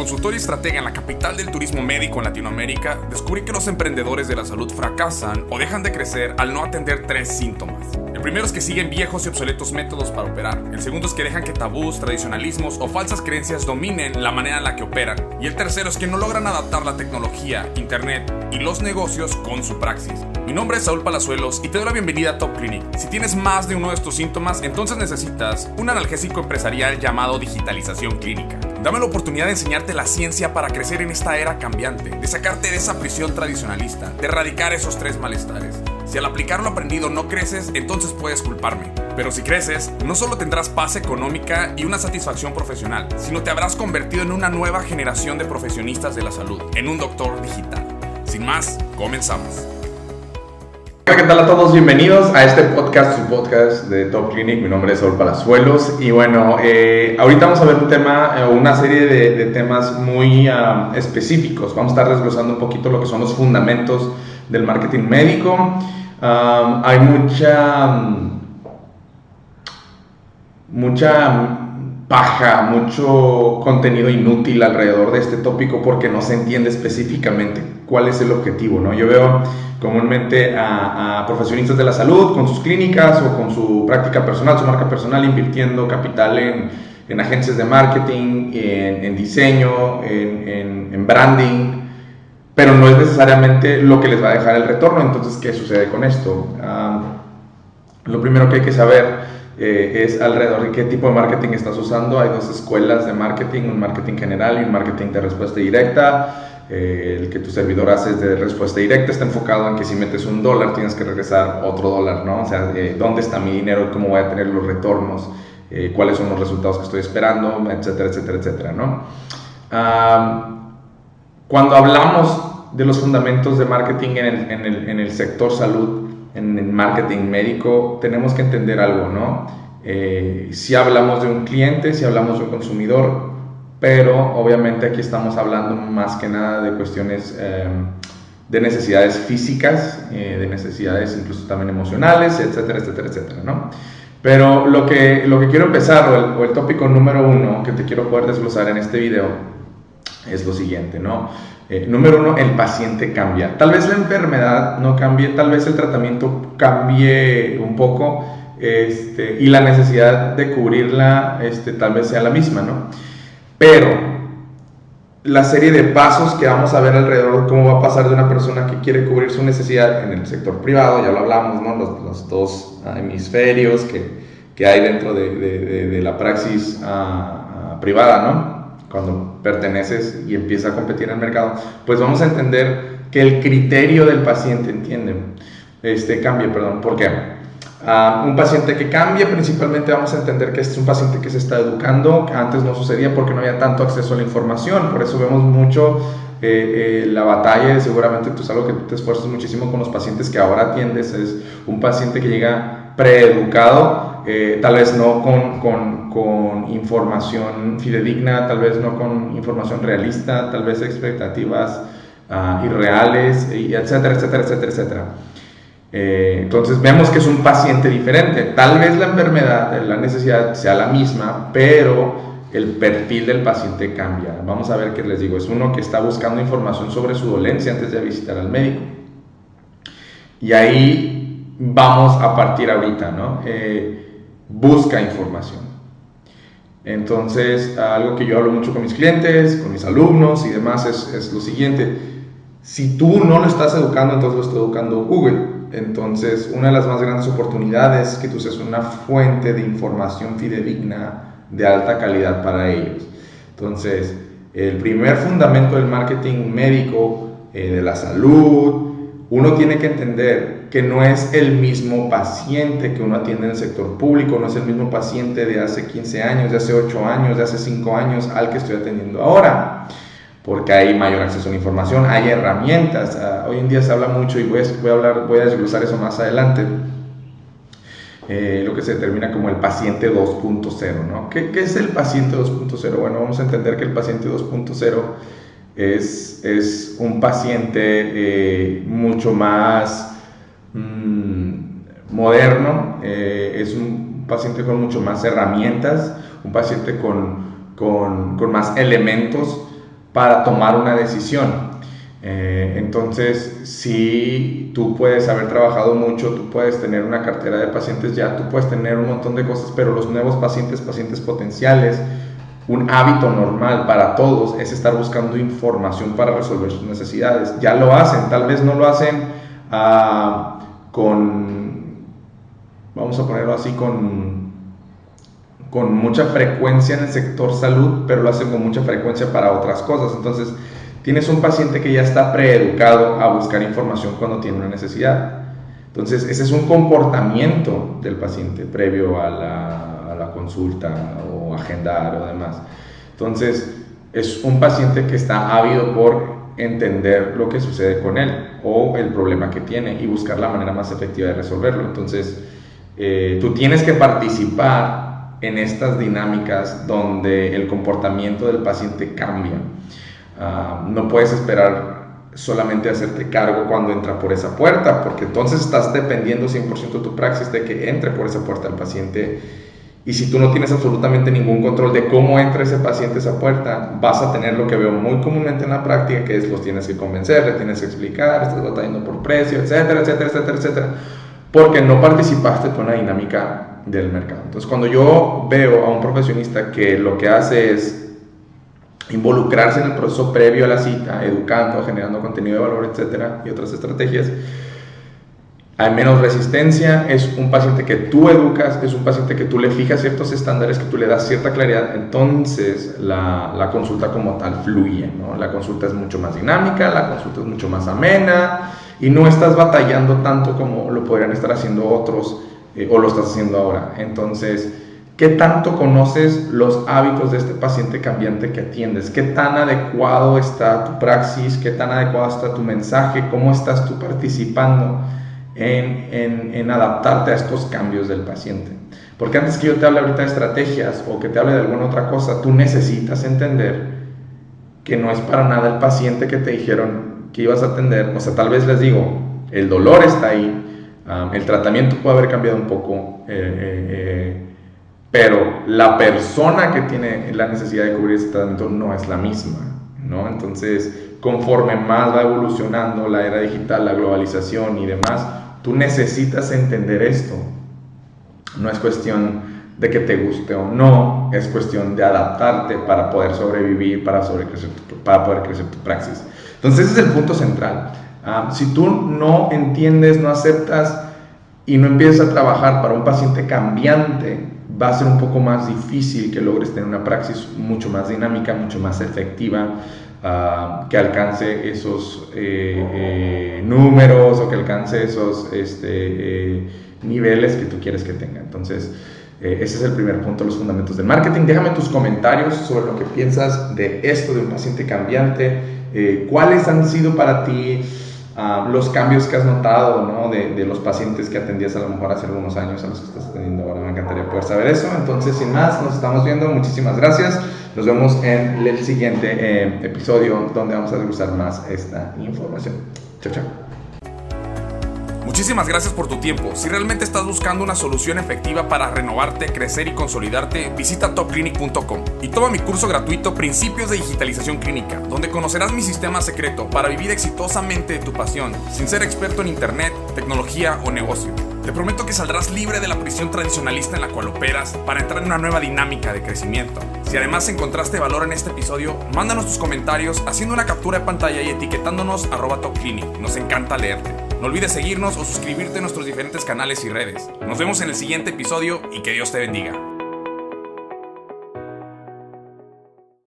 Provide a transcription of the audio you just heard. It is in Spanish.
consultor y estratega en la capital del turismo médico en Latinoamérica, descubrí que los emprendedores de la salud fracasan o dejan de crecer al no atender 3 síntomas. El primero es que siguen viejos y obsoletos métodos para operar. El segundo es que dejan que tabús, tradicionalismos o falsas creencias dominen la manera en la que operan. Y el tercero es que no logran adaptar la tecnología, internet y los negocios con su praxis. Mi nombre es Saúl Palazuelos y te doy la bienvenida a Top Clinic. Si tienes más de uno de estos síntomas, entonces necesitas un analgésico empresarial llamado digitalización clínica. Dame la oportunidad de enseñarte la ciencia para crecer en esta era cambiante, de sacarte de esa prisión tradicionalista, de erradicar esos 3 malestares. Si al aplicar lo aprendido no creces, entonces puedes culparme. Pero si creces, no solo tendrás paz económica y una satisfacción profesional, sino te habrás convertido en una nueva generación de profesionistas de la salud, en un doctor digital. Sin más, comenzamos. Hola, ¿qué tal a todos? Bienvenidos a este podcast, su podcast de Top Clinic. Mi nombre es Saúl Palazuelos y bueno, ahorita vamos a ver un tema, una serie de temas muy específicos. Vamos a estar desglosando un poquito lo que son los fundamentos del marketing médico. Hay mucha paja, mucho contenido inútil alrededor de este tópico porque no se entiende específicamente cuál es el objetivo, ¿no? Yo veo comúnmente a profesionistas de la salud con sus clínicas o con su práctica personal, su marca personal, invirtiendo capital en agencias de marketing, en diseño, en branding, pero no es necesariamente lo que les va a dejar el retorno. Entonces, ¿qué sucede con esto? Lo primero que hay que saber es alrededor de qué tipo de marketing estás usando. Hay 2 escuelas de marketing, un marketing general y un marketing de respuesta directa. El que tu servidor hace es de respuesta directa, está enfocado en que si metes $1 tienes que regresar otro $1, ¿no? O sea, ¿dónde está mi dinero? ¿Cómo voy a tener los retornos? ¿Cuáles son los resultados que estoy esperando? Etcétera, etcétera, etcétera, ¿no? Cuando hablamos de los fundamentos de marketing en el sector salud, en el marketing médico, tenemos que entender algo, ¿no? Si hablamos de un cliente, si hablamos de un consumidor, pero obviamente aquí estamos hablando más que nada de cuestiones de necesidades físicas, de necesidades incluso también emocionales, etcétera, etcétera, etcétera, ¿no? Pero lo que quiero empezar, o el tópico número 1 que te quiero poder desglosar en este video, es lo siguiente, ¿no? Número 1, el paciente cambia. Tal vez la enfermedad no cambie, tal vez el tratamiento cambie un poco, y la necesidad de cubrirla tal vez sea la misma, ¿no? Pero la serie de pasos que vamos a ver alrededor de cómo va a pasar de una persona que quiere cubrir su necesidad en el sector privado, ya lo hablamos, ¿no? Los 2 hemisferios que hay dentro de la praxis privada, ¿no? Cuando perteneces y empiezas a competir en el mercado, pues vamos a entender que el criterio del paciente cambie, perdón. ¿Por qué? Un paciente que cambie, principalmente vamos a entender que es un paciente que se está educando, que antes no sucedía porque no había tanto acceso a la información. Por eso vemos mucho la batalla, seguramente es algo que tú te esfuerzas muchísimo con los pacientes que ahora atiendes. Es un paciente que llega preeducado, tal vez no con información fidedigna, tal vez no con información realista, tal vez expectativas irreales, etcétera, etcétera, etcétera, etcétera. Entonces vemos que es un paciente diferente. Tal vez la enfermedad, la necesidad sea la misma, pero el perfil del paciente cambia. Vamos a ver qué les digo. Es uno que está buscando información sobre su dolencia antes de visitar al médico. Y ahí vamos a partir ahorita, ¿no? Busca información. Entonces, algo que yo hablo mucho con mis clientes, con mis alumnos y demás es lo siguiente. Si tú no lo estás educando, entonces lo está educando Google. Entonces, una de las más grandes oportunidades es que tú seas una fuente de información fidedigna de alta calidad para ellos. Entonces, el primer fundamento del marketing médico, de la salud, uno tiene que entender que no es el mismo paciente que uno atiende en el sector público, no es el mismo paciente de hace 15 años, de hace 8 años, de hace 5 años al que estoy atendiendo ahora. Porque hay mayor acceso a la información, hay herramientas. Hoy en día se habla mucho y voy a desglosar eso más adelante. Lo que se determina como el paciente 2.0, ¿no? ¿Qué es el paciente 2.0? Bueno, vamos a entender que el paciente 2.0 es un paciente mucho más moderno, es un paciente con mucho más herramientas, un paciente con más elementos para tomar una decisión. Entonces, si tú puedes haber trabajado mucho, tú puedes tener una cartera de pacientes ya, tú puedes tener un montón de cosas, pero los nuevos pacientes potenciales, un hábito normal para todos es estar buscando información para resolver sus necesidades. Ya lo hacen, tal vez no lo hacen vamos a ponerlo así, con mucha frecuencia en el sector salud, pero lo hacen con mucha frecuencia para otras cosas. Entonces, tienes un paciente que ya está preeducado a buscar información cuando tiene una necesidad. Entonces, ese es un comportamiento del paciente previo a la consulta o agendar o demás. Entonces, es un paciente que está ávido por entender lo que sucede con él o el problema que tiene y buscar la manera más efectiva de resolverlo. Entonces, tú tienes que participar en estas dinámicas donde el comportamiento del paciente cambia. No puedes esperar solamente hacerte cargo cuando entra por esa puerta, porque entonces estás dependiendo 100% de tu praxis de que entre por esa puerta el paciente, y si tú no tienes absolutamente ningún control de cómo entra ese paciente a esa puerta, vas a tener lo que veo muy comúnmente en la práctica, que es los tienes que convencer, le tienes que explicar, estás batallando por precio, etcétera, etcétera, etcétera, etcétera, porque no participaste con la dinámica del mercado. Entonces, cuando yo veo a un profesionista que lo que hace es involucrarse en el proceso previo a la cita, educando, generando contenido de valor, etcétera, y otras estrategias, hay menos resistencia, es un paciente que tú educas, es un paciente que tú le fijas ciertos estándares, que tú le das cierta claridad, entonces la consulta como tal fluye, ¿no? La consulta es mucho más dinámica, la consulta es mucho más amena, y no estás batallando tanto como lo podrían estar haciendo otros, o lo estás haciendo ahora. Entonces, ¿qué tanto conoces los hábitos de este paciente cambiante que atiendes? ¿Qué tan adecuado está tu praxis? ¿Qué tan adecuado está tu mensaje? ¿Cómo estás tú participando en adaptarte a estos cambios del paciente? Porque antes que yo te hable ahorita de estrategias o que te hable de alguna otra cosa, tú necesitas entender que no es para nada el paciente que te dijeron que ibas a atender. O sea, tal vez les digo, el dolor está ahí, el tratamiento puede haber cambiado un poco, pero la persona que tiene la necesidad de cubrir ese tratamiento no es la misma, ¿no? Entonces, conforme más va evolucionando la era digital, la globalización y demás, tú necesitas entender esto. No es cuestión de que te guste o no, es cuestión de adaptarte para poder sobrevivir, para poder crecer tu praxis. Entonces, ese es el punto central. Si tú no entiendes, no aceptas y no empiezas a trabajar para un paciente cambiante, va a ser un poco más difícil que logres tener una praxis mucho más dinámica, mucho más efectiva, que alcance esos números o que alcance esos niveles que tú quieres que tenga. Entonces, ese es el primer punto, los fundamentos del marketing. Déjame tus comentarios sobre lo que piensas de esto, de un paciente cambiante. ¿Cuáles han sido para ti los cambios que has notado, ¿no? de los pacientes que atendías a lo mejor hace algunos años a los que estás atendiendo ahora? Me encantaría poder saber eso. Entonces, sin más, nos estamos viendo. Muchísimas gracias. Nos vemos en el siguiente episodio donde vamos a desglosar más esta información. Chao, chao. Muchísimas gracias por tu tiempo. Si realmente estás buscando una solución efectiva para renovarte, crecer y consolidarte, visita topclinic.com y toma mi curso gratuito Principios de Digitalización Clínica, donde conocerás mi sistema secreto para vivir exitosamente de tu pasión, sin ser experto en internet, tecnología o negocio. Te prometo que saldrás libre de la prisión tradicionalista en la cual operas para entrar en una nueva dinámica de crecimiento. Si además encontraste valor en este episodio, mándanos tus comentarios haciendo una captura de pantalla y etiquetándonos @topclinic. Nos encanta leerte. No olvides seguirnos o suscribirte a nuestros diferentes canales y redes. Nos vemos en el siguiente episodio y que Dios te bendiga.